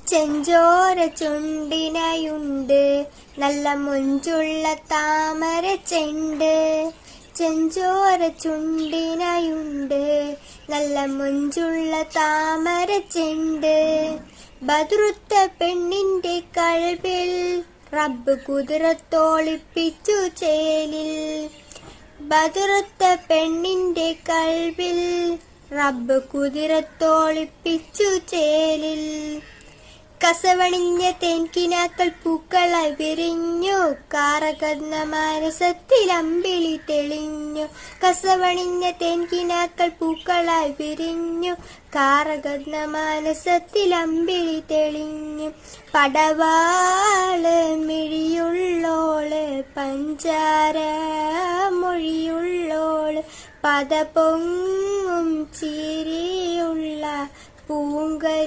ചെഞ്ചോര ചുണ്ടിനായുണ്ട് നല്ല മൊഞ്ചുള്ള താമര ചെണ്ട്. ചെഞ്ചോര ചുണ്ടിനായുണ്ട് നല്ല മൊഞ്ചുള്ള താമര ചെണ്ട്. ബദറുത്ത പെണ്ണിന്റെ കൽബിൽ റബ്ബ് കുതിരത്തോളിപ്പിച്ചു ചേലിൽ. ബദറുത്ത പെണ്ണിന്റെ കൽബിൽ റബ്ബ് കുതിരത്തോളിപ്പിച്ചു ചേലിൽ. കസവണിഞ്ഞ തേൻകിനാക്കൾ പൂക്കളായി വിരിഞ്ഞു, കാറകന്ന മാനസത്തിൽ അമ്പിളി തെളിഞ്ഞു. കസവണിഞ്ഞ തേൻകിനാക്കൾ പൂക്കളായി വിരിഞ്ഞു, കാറകന്ന മാനസത്തിൽ അമ്പിളി തെളിഞ്ഞു. പടവാള് മിഴിയുള്ളോള് പഞ്ചാര മൊഴിയുള്ളോള്, പദപൊങ്ങും ചിരിയുള്ള പൂങ്കനി.